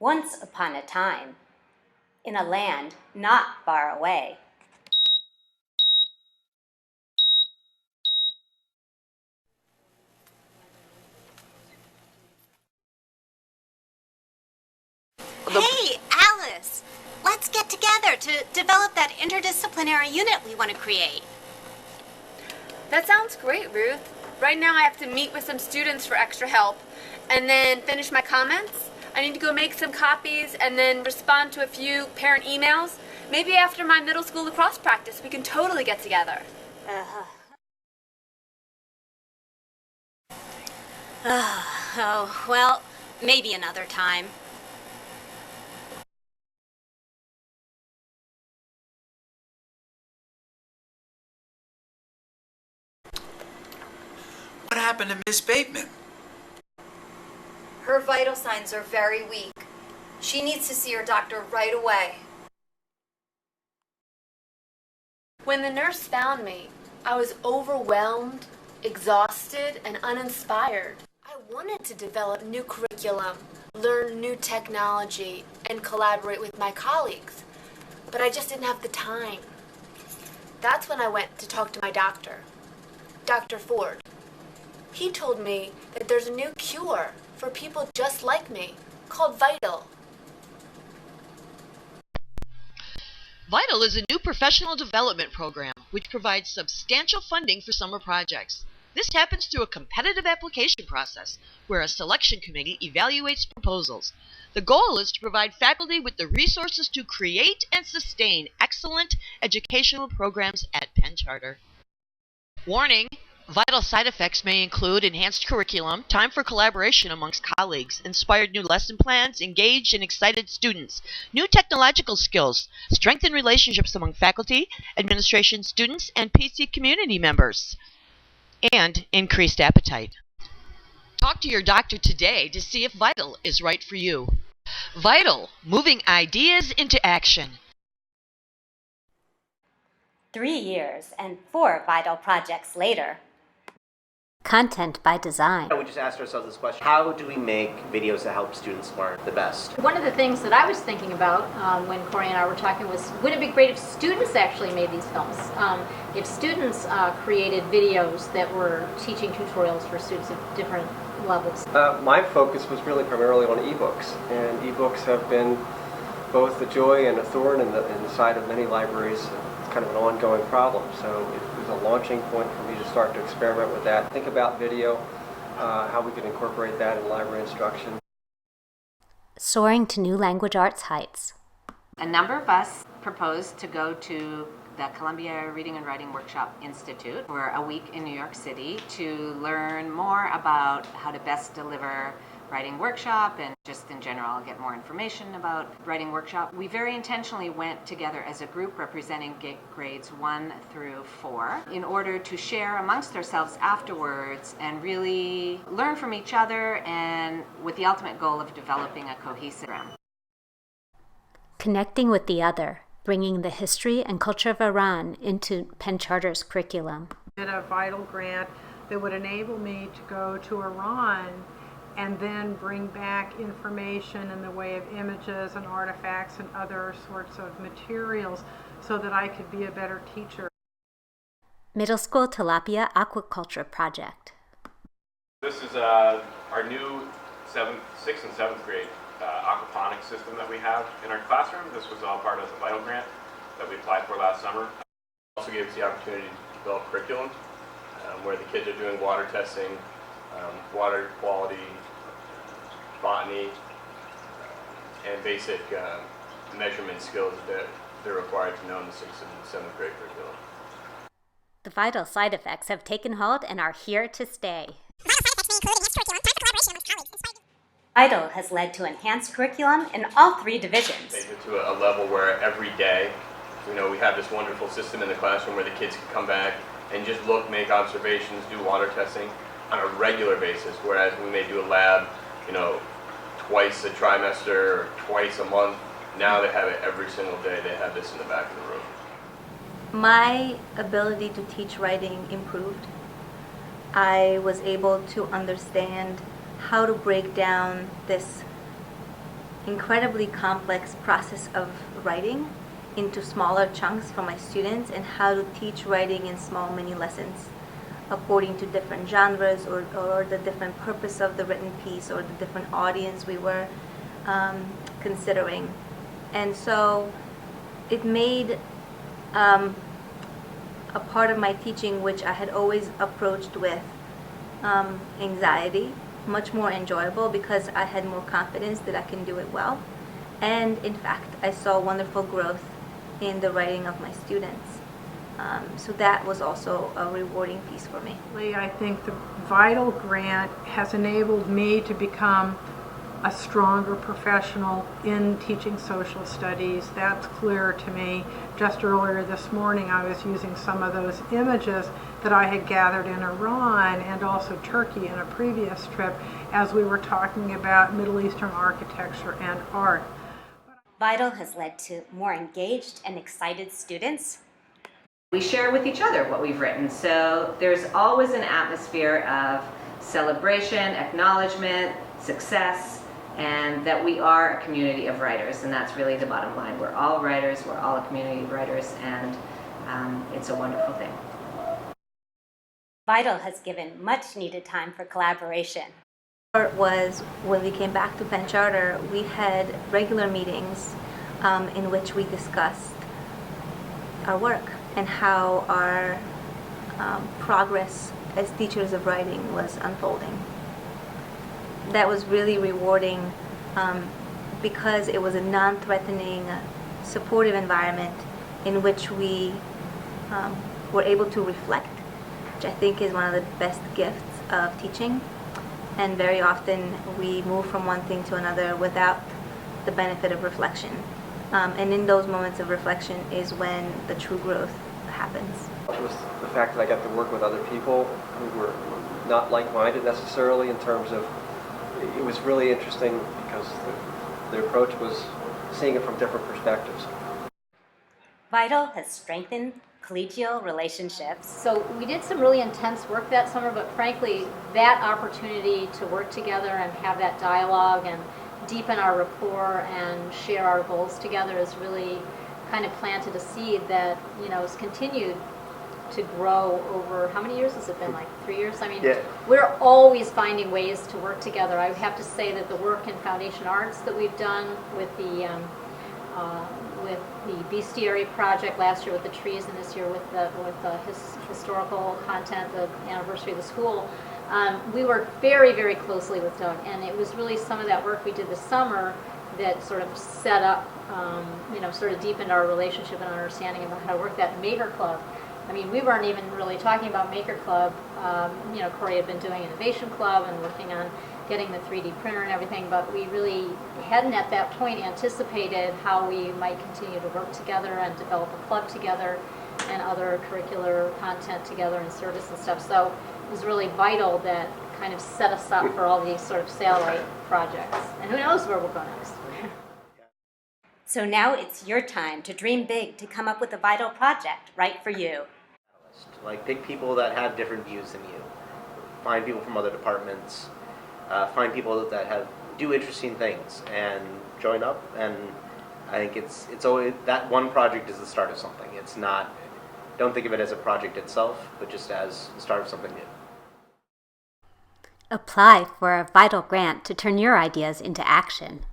Once upon a time, in a land not far away. Hey, Alice! Let's get together to develop that interdisciplinary unit we want to create. That sounds great, Ruth. Right now I have to meet with some students for extra help and then finish my comments. I need to go make some copies and then respond to a few parent emails. Maybe after my middle school lacrosse practice, we can totally get together. Oh, well, maybe another time. What happened to Miss Bateman? Her vital signs are very weak. She needs to see her doctor right away. When the nurse found me, I was overwhelmed, exhausted, and uninspired. I wanted to develop new curriculum, learn new technology, and collaborate with my colleagues, but I just didn't have the time. That's when I went to talk to my doctor, Dr. Ford. He told me that there's a new cure for people just like me called Vital. Vital is a new professional development program which provides substantial funding for summer projects. This happens through a competitive application process where a selection committee evaluates proposals. The goal is to provide faculty with the resources to create and sustain excellent educational programs at Penn Charter. Warning! Vital side effects may include enhanced curriculum, time for collaboration amongst colleagues, inspired new lesson plans, engaged and excited students, new technological skills, strengthened relationships among faculty, administration, students, and PC community members, and increased appetite. Talk to your doctor today to see if Vital is right for you. Vital, moving ideas into action. 3 years and 4 vital projects later. Content by design. We just asked ourselves this question: how do we make videos that help students learn the best? One of the things that I was thinking about when Corey and I were talking was, wouldn't it be great if students actually made these films? If students created videos that were teaching tutorials for students of different levels. My focus was really primarily on ebooks, and ebooks have been both a joy and a thorn in the side of many libraries. It's kind of an ongoing problem, so it was a launching point for me to start to experiment with that. Think about video, how we could incorporate that in library instruction. Soaring to new language arts heights. A number of us proposed to go to the Columbia Reading and Writing Workshop Institute for a week in New York City to learn more about how to best deliver writing workshop and just in general get more information about writing workshop. We very intentionally went together as a group representing grades 1 through 4 in order to share amongst ourselves afterwards and really learn from each other, and with the ultimate goal of developing a cohesive program. Connecting with the other, bringing the history and culture of Iran into Penn Charter's curriculum. I did a Vital grant that would enable me to go to Iran and then bring back information in the way of images and artifacts and other sorts of materials so that I could be a better teacher. Middle School Tilapia Aquaculture Project. This is our new 6th and 7th grade aquaponics system that we have in our classroom. This was all part of the Vital grant that we applied for last summer. It also gave us the opportunity to develop curriculum where the kids are doing water testing, water quality, botany, and basic measurement skills that they're required to know in the 6th and 7th grade curriculum. The vital side effects have taken hold and are here to stay. Vital has led to enhanced curriculum in all 3 divisions. Take it to a level where every day, we have this wonderful system in the classroom where the kids can come back and just look, make observations, do water testing on a regular basis, whereas we may do a lab, twice a trimester or twice a month. Now they have it every single day. They have this in the back of the room. My ability to teach writing improved. I was able to understand how to break down this incredibly complex process of writing into smaller chunks for my students, and how to teach writing in small mini lessons according to different genres or the different purpose of the written piece or the different audience we were considering. And so it made a part of my teaching, which I had always approached with anxiety, much more enjoyable because I had more confidence that I can do it well. And in fact, I saw wonderful growth in the writing of my students. So that was also a rewarding piece for me. I think the VITAL grant has enabled me to become a stronger professional in teaching social studies. That's clear to me. Just earlier this morning, I was using some of those images that I had gathered in Iran and also Turkey in a previous trip as we were talking about Middle Eastern architecture and art. VITAL has led to more engaged and excited students. We share with each other what we've written, so there's always an atmosphere of celebration, acknowledgement, success, and that we are a community of writers, and that's really the bottom line. We're all writers, we're all a community of writers, and it's a wonderful thing. VITAL has given much needed time for collaboration. Was when we came back to Penn Charter, we had regular meetings in which we discussed our work and how our progress as teachers of writing was unfolding. That was really rewarding because it was a non-threatening, supportive environment in which we were able to reflect, which I think is one of the best gifts of teaching. And very often we move from one thing to another without the benefit of reflection. And in those moments of reflection is when the true growth happens. It was the fact that I got to work with other people who were not like-minded necessarily in terms of, it was really interesting because the approach was seeing it from different perspectives. VITAL has strengthened collegial relationships. So we did some really intense work that summer, but frankly, that opportunity to work together and have that dialogue and deepen our rapport and share our goals together has really kind of planted a seed that, you know, has continued to grow over, how many years has it been, like 3 years? I mean, yeah. We're always finding ways to work together. I have to say that the work in Foundation Arts that we've done with the Bestiary project last year with the trees, and this year with the historical content, the anniversary of the school, we worked very, very closely with Doug, and it was really some of that work we did this summer that sort of set up, sort of deepened our relationship and understanding about how to work that Maker Club. I mean, we weren't even really talking about Maker Club. Corey had been doing Innovation Club and working on getting the 3D printer and everything, but we really hadn't at that point anticipated how we might continue to work together and develop a club together and other curricular content together and service and stuff. So it was really vital that kind of set us up for all these sort of Saillight projects. And who knows where we'll go next. So now it's your time to dream big, to come up with a VITAL project right for you. Like, pick people that have different views than you. Find people from other departments. Find people that do interesting things and join up. And I think it's always, that one project is the start of something. It's not, don't think of it as a project itself, but just as the start of something new. Apply for a VITAL grant to turn your ideas into action.